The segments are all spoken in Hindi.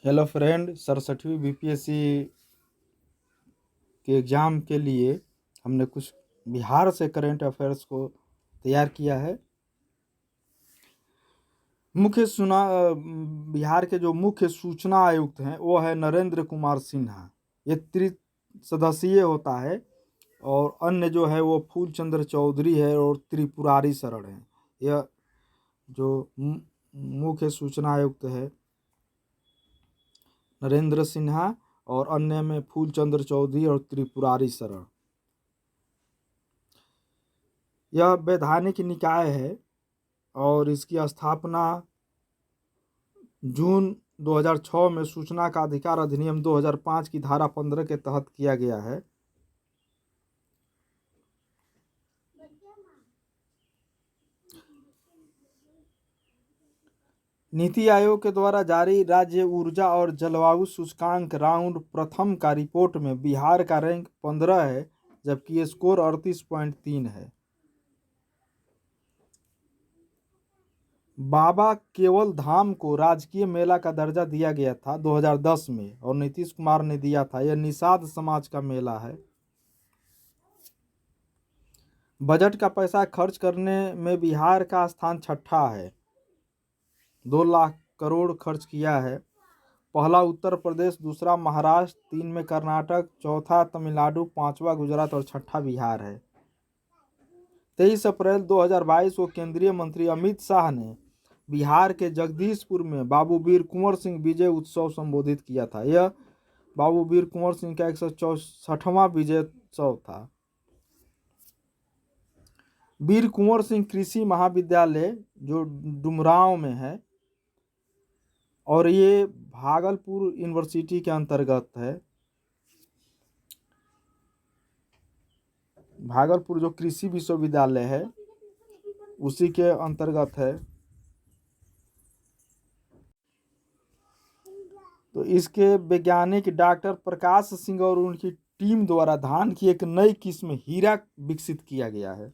हेलो फ्रेंड, 67वीं बीपीएससी के एग्ज़ाम के लिए हमने कुछ बिहार से करेंट अफेयर्स को तैयार किया है। बिहार के जो मुख्य सूचना आयुक्त हैं वो है नरेंद्र कुमार सिन्हा। ये त्रिसदस्यीय होता है और अन्य जो है वो फूलचंद्र चौधरी है और त्रिपुरारी शरण है। यह जो मुख्य सूचना आयुक्त है नरेंद्र सिन्हा और अन्य में फूलचंद्र चौधरी और त्रिपुरारी शरण। यह वैधानिक निकाय है और इसकी स्थापना जून 2006 में सूचना का अधिकार अधिनियम 2005 की धारा 15 के तहत किया गया है। नीति आयोग के द्वारा जारी राज्य ऊर्जा और जलवायु सूचकांक राउंड प्रथम का रिपोर्ट में बिहार का रैंक 15 है, जबकि स्कोर 38.3 है। बाबा केवल धाम को राजकीय मेला का दर्जा दिया गया था 2010 में और नीतीश कुमार ने दिया था। यह निषाद समाज का मेला है। बजट का पैसा खर्च करने में बिहार का स्थान 6ठा है, 2 लाख करोड़ खर्च किया है। पहला उत्तर प्रदेश, दूसरा महाराष्ट्र, 3 में कर्नाटक, चौथा तमिलनाडु, 5वां गुजरात और 6ठा बिहार है। 23 अप्रैल 2022 को केंद्रीय मंत्री अमित शाह ने बिहार के जगदीशपुर में बाबू वीर कुंवर सिंह विजय उत्सव संबोधित किया था। यह बाबू वीर कुंवर सिंह का 164वां विजय उत्सव था। वीर कुंवर सिंह कृषि महाविद्यालय जो डुमरांव में है और ये भागलपुर यूनिवर्सिटी के अंतर्गत है। भागलपुर जो कृषि विश्वविद्यालय है उसी के अंतर्गत है। तो इसके वैज्ञानिक डॉक्टर प्रकाश सिंह और उनकी टीम द्वारा धान की एक नई किस्म हीरा विकसित किया गया है।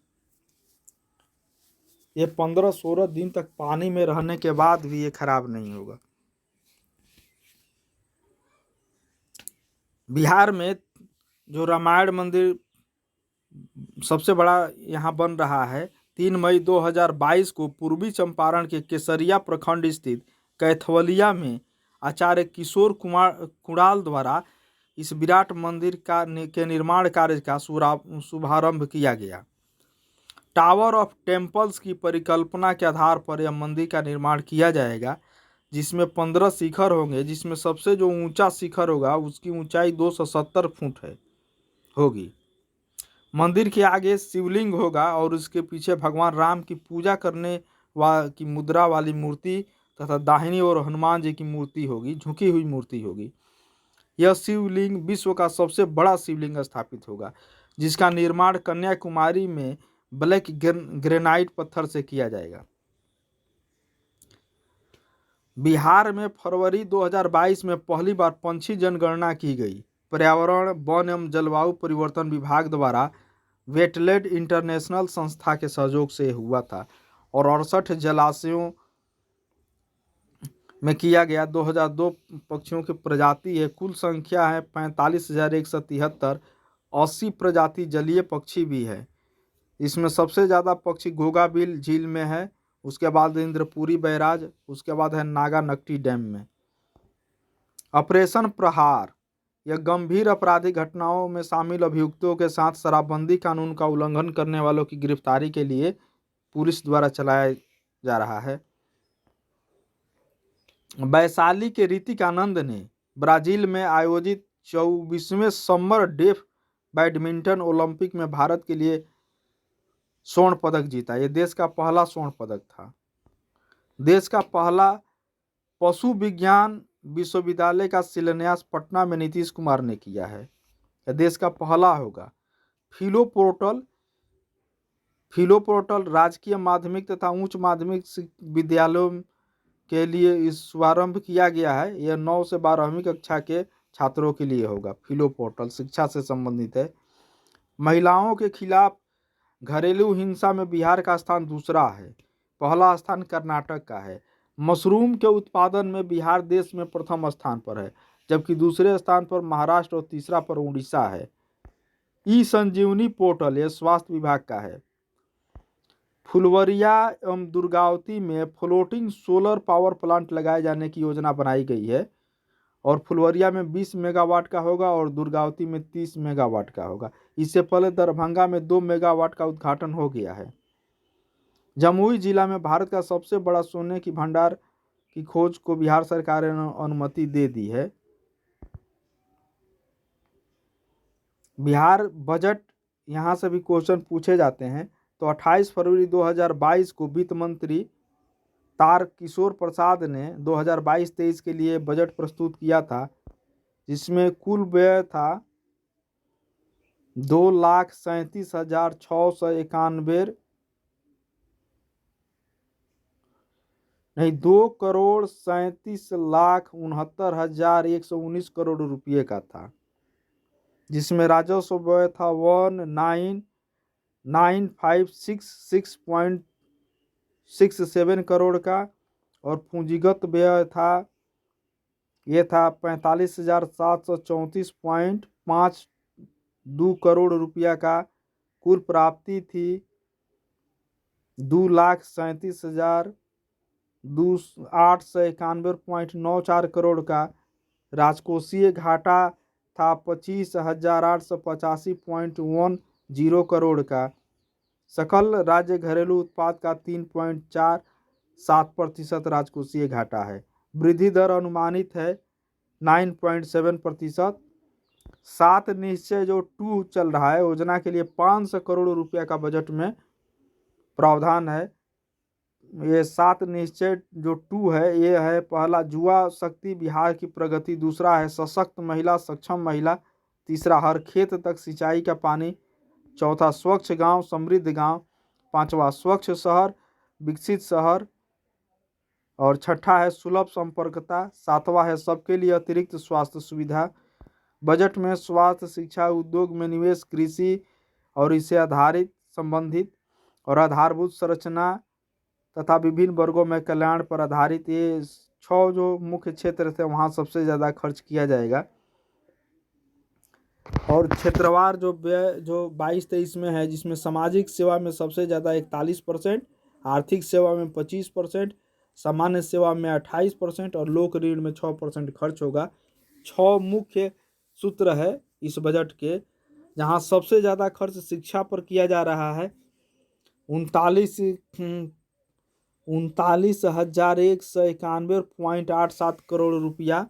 ये 15-16 दिन तक पानी में रहने के बाद भी ये खराब नहीं होगा। बिहार में जो रामायण मंदिर सबसे बड़ा यहाँ बन रहा है, 3 मई 2022 को पूर्वी चंपारण के केसरिया प्रखंड स्थित कैथवलिया में आचार्य किशोर कुमार कुणाल द्वारा इस विराट मंदिर के निर्माण कार्य का शुभारंभ किया गया। टावर ऑफ टेम्पल्स की परिकल्पना के आधार पर यह मंदिर का निर्माण किया जाएगा, जिसमें 15 शिखर होंगे, जिसमें सबसे जो ऊंचा शिखर होगा उसकी ऊंचाई 270 फुट होगी। मंदिर के आगे शिवलिंग होगा और उसके पीछे भगवान राम की पूजा करने की मुद्रा वाली मूर्ति तथा दाहिनी ओर हनुमान जी की मूर्ति होगी, झुकी हुई मूर्ति होगी। यह शिवलिंग विश्व का सबसे बड़ा शिवलिंग स्थापित होगा, जिसका निर्माण कन्याकुमारी में ब्लैक ग्रेनाइट पत्थर से किया जाएगा। बिहार में फरवरी 2022 में पहली बार पंछी जनगणना की गई। पर्यावरण, वन एवं जलवायु परिवर्तन विभाग द्वारा वेटलैंड इंटरनेशनल संस्था के सहयोग से हुआ था और 68 जलाशयों में किया गया। 2002 पक्षियों की प्रजाति है, कुल संख्या है 45,173। 80 प्रजाति जलीय पक्षी भी है। इसमें सबसे ज़्यादा पक्षी घोघाबिल झील में है, उसके बाद इंद्रपुरी बैराज, उसके बाद है नागानक्टी डैम में। ऑपरेशन प्रहार, यह गंभीर आपराधिक घटनाओं में शामिल अभियुक्तों के साथ शराबबंदी कानून का उल्लंघन करने वालों की गिरफ्तारी के लिए पुलिस द्वारा चलाया जा रहा है। वैशाली के ऋतिक आनंद ने ब्राजील में आयोजित 24वें समर डेफ बैडमिंटन ओलंपिक में भारत के लिए स्वर्ण पदक जीता। यह देश का पहला स्वर्ण पदक था। देश का पहला पशु विज्ञान विश्वविद्यालय का शिलान्यास पटना में नीतीश कुमार ने किया है। यह देश का पहला होगा। फिलो पोर्टल राजकीय माध्यमिक तथा उच्च माध्यमिक विद्यालयों के लिए इस शुभारंभ किया गया है। यह 9 से 12वीं कक्षा के छात्रों के लिए होगा। फिलो पोर्टल शिक्षा से संबंधित है। महिलाओं के खिलाफ घरेलू हिंसा में बिहार का स्थान दूसरा है, पहला स्थान कर्नाटक का है। मशरूम के उत्पादन में बिहार देश में प्रथम स्थान पर है, जबकि दूसरे स्थान पर महाराष्ट्र और तीसरा पर उड़ीसा है। ई संजीवनी पोर्टल ये स्वास्थ्य विभाग का है। फुलवरिया एवं दुर्गावती में फ्लोटिंग सोलर पावर प्लांट लगाए जाने की योजना बनाई गई है और फुलवरिया में 20 मेगावाट का होगा और दुर्गावती में 30 मेगावाट का होगा। इससे पहले दरभंगा में 2 मेगावाट का उद्घाटन हो गया है। जमुई जिला में भारत का सबसे बड़ा सोने की भंडार की खोज को बिहार सरकार ने अनुमति दे दी है। बिहार बजट यहाँ से भी क्वेश्चन पूछे जाते हैं। तो 28 फरवरी 2022 को वित्त मंत्री तारकिशोर प्रसाद ने 2022-23 के लिए बजट प्रस्तुत किया था, जिसमें कुल व्यय था 2,37,691 नहीं 2,37,69,119 करोड़ रुपये का था, जिसमें राजस्व व्यय था 19,956.67 करोड़ का और पूंजीगत व्यय था 45,734.52 करोड़ रुपया का। कुल प्राप्ति थी 2,37,891.94 करोड़ का। राजकोषीय घाटा था 25,885.10 करोड़ का। सकल राज्य घरेलू उत्पाद का 3.47% राजकोषीय घाटा है। वृद्धि दर अनुमानित है 9.7%। 7 निश्चय जो 2 चल रहा है योजना के लिए 500 करोड़ रुपया का बजट में प्रावधान है। ये 7 निश्चय जो 2 है, ये है पहला युवा शक्ति बिहार की प्रगति, दूसरा है सशक्त महिला सक्षम महिला, तीसरा हर खेत तक सिंचाई का पानी, चौथा स्वच्छ गांव समृद्ध गांव, पांचवा स्वच्छ शहर विकसित शहर और छठा है सुलभ संपर्कता, सातवां है सबके लिए अतिरिक्त स्वास्थ्य सुविधा। बजट में स्वास्थ्य शिक्षा उद्योग में निवेश कृषि और इससे आधारित संबंधित और आधारभूत संरचना तथा विभिन्न वर्गों में कल्याण पर आधारित ये 6 जो मुख्य क्षेत्र थे वहाँ सबसे ज़्यादा खर्च किया जाएगा। और क्षेत्रवार जो व्यय जो 22-23 में है, जिसमें सामाजिक सेवा में सबसे ज़्यादा 41%, आर्थिक सेवा में 25%, सामान्य सेवा में 28% और लोक ऋण में 6% खर्च होगा। 6 मुख्य सूत्र है इस बजट के, जहाँ सबसे ज़्यादा खर्च शिक्षा पर किया जा रहा है 39,191.87 करोड़ रुपया।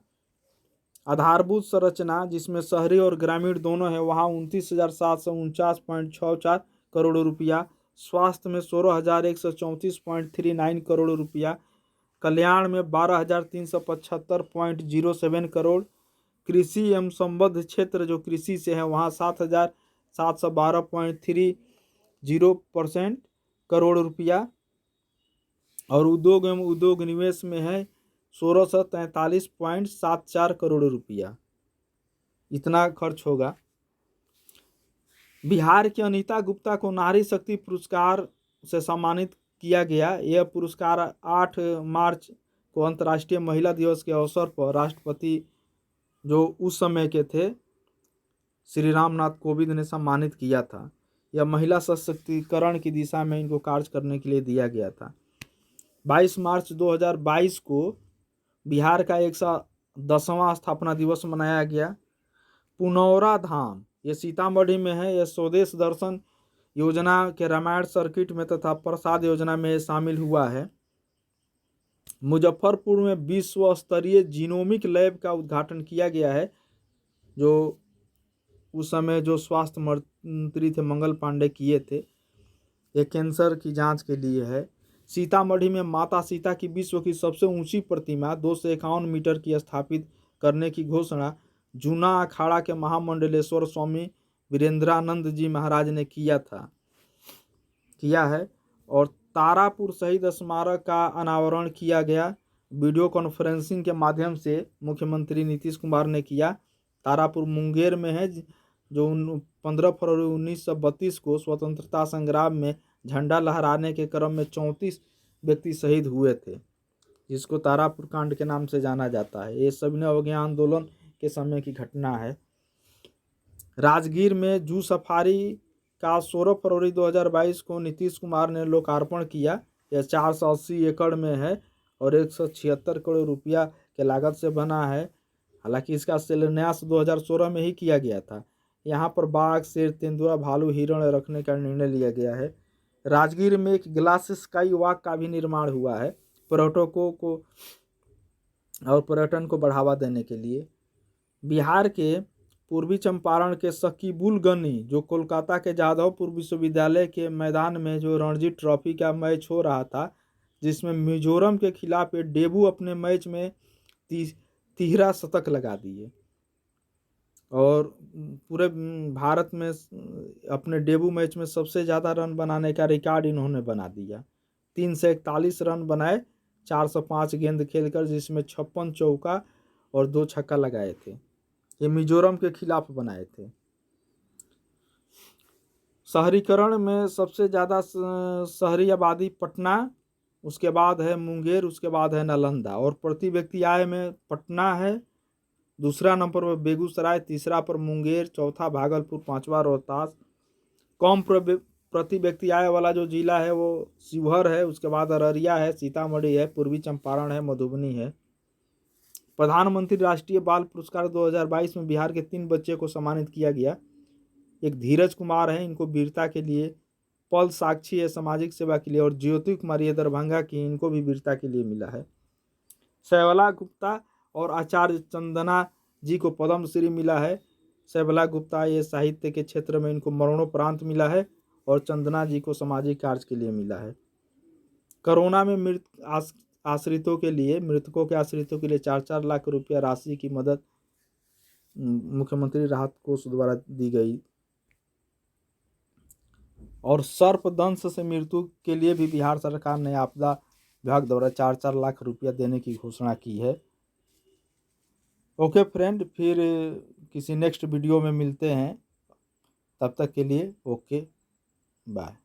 आधारभूत संरचना जिसमें शहरी और ग्रामीण दोनों है वहाँ 29,749.64 करोड़ रुपया। स्वास्थ्य में 16,134.39 करोड़ रुपया। कल्याण में 12,375.07 करोड़। कृषि एवं संबद्ध क्षेत्र जो कृषि से है वहाँ 7,712.30% करोड़ रुपया। और उद्योग एवं उद्योग निवेश में है 1,643.74 करोड़ रुपया। इतना खर्च होगा। बिहार की अनीता गुप्ता को नारी शक्ति पुरस्कार से सम्मानित किया गया। यह पुरस्कार 8 मार्च को अंतर्राष्ट्रीय महिला दिवस के अवसर पर राष्ट्रपति जो उस समय के थे श्री रामनाथ कोविंद ने सम्मानित किया था। यह महिला सशक्तिकरण की दिशा में इनको कार्य करने के लिए दिया गया था। 22 मार्च 2022 को बिहार का 110वां स्थापना दिवस मनाया गया। पुनौरा धाम ये सीतामढ़ी में है। यह स्वदेश दर्शन योजना के रामायण सर्किट में तथा प्रसाद योजना में शामिल हुआ है। मुजफ्फरपुर में विश्व स्तरीय जीनोमिक लैब का उद्घाटन किया गया है, जो उस समय जो स्वास्थ्य मंत्री थे मंगल पांडे किए थे। यह कैंसर की जांच के लिए है। सीतामढ़ी में माता सीता की विश्व की सबसे ऊंची प्रतिमा 251 मीटर की स्थापित करने की घोषणा जूना अखाड़ा के महामंडलेश्वर स्वामी वीरेंद्रानंद जी महाराज ने किया है। और तारापुर शहीद स्मारक का अनावरण किया गया। वीडियो कॉन्फ्रेंसिंग के माध्यम से मुख्यमंत्री नीतीश कुमार ने किया। तारापुर मुंगेर में है, जो 15 फरवरी 1932 को स्वतंत्रता संग्राम में झंडा लहराने के क्रम में 34 व्यक्ति शहीद हुए थे। जिसको तारापुर कांड के नाम से जाना जाता है। ये सविनय अवज्ञा आंदोलन के समय की घटना है। राजगीर में जू सफारी का 16 फरवरी 2022 को नीतीश कुमार ने लोकार्पण किया। यह 480 एकड़ में है और 176 करोड़ रुपया के लागत से बना है। हालांकि इसका शिलान्यास 2016 में ही किया गया था। यहाँ पर बाघ, शेर, तेंदुआ, भालू, हिरण रखने का निर्णय लिया गया है। राजगीर में एक ग्लास स्काई वॉक का भी निर्माण हुआ है पर्यटकों को और पर्यटन को बढ़ावा देने के लिए। बिहार के पूर्वी चंपारण के शकीबुलगंज, जो कोलकाता के जादवपुर विश्वविद्यालय के मैदान में जो रणजी ट्रॉफी का मैच हो रहा था, जिसमें मिजोरम के खिलाफ डेबू अपने मैच में 13 शतक लगा दिए और पूरे भारत में अपने डेबू मैच में सबसे ज़्यादा रन बनाने का रिकॉर्ड इन्होंने बना दिया। 341 रन बनाए 405 गेंद खेलकर, जिसमें 56 चौका और 2 छक्का लगाए थे। ये मिजोरम के खिलाफ बनाए थे। शहरीकरण में सबसे ज़्यादा शहरी आबादी पटना, उसके बाद है मुंगेर, उसके बाद है नालंदा। और प्रति व्यक्ति आय में पटना है, दूसरा नंबर पर बेगूसराय, तीसरा पर मुंगेर, चौथा भागलपुर, पांचवा रोहतास। कम प्रति व्यक्ति आय वाला जो जिला है वो शिवहर है, उसके बाद अररिया है, सीतामढ़ी है, पूर्वी चंपारण है, मधुबनी है। प्रधानमंत्री राष्ट्रीय बाल पुरस्कार 2022 में बिहार के 3 बच्चे को सम्मानित किया गया। एक धीरज कुमार है, इनको वीरता के लिए। पल साक्षी है सामाजिक सेवा के लिए। और ज्योति कुमारी है दरभंगा की, इनको भी वीरता के लिए मिला है। शैवला गुप्ता और आचार्य चंदना जी को पद्मश्री मिला है। शैवला गुप्ता ये साहित्य के क्षेत्र में इनको मरणोपरांत मिला है और चंदना जी को सामाजिक कार्य के लिए मिला है। कोरोना में मृतकों के आश्रितों के लिए 4-4 लाख रुपया राशि की मदद मुख्यमंत्री राहत कोष द्वारा दी गई। और सर्पदंश से मृत्यु के लिए भी बिहार सरकार ने आपदा विभाग द्वारा 4-4 लाख रुपया देने की घोषणा की है। ओके फ्रेंड, फिर किसी नेक्स्ट वीडियो में मिलते हैं। तब तक के लिए ओके बाय।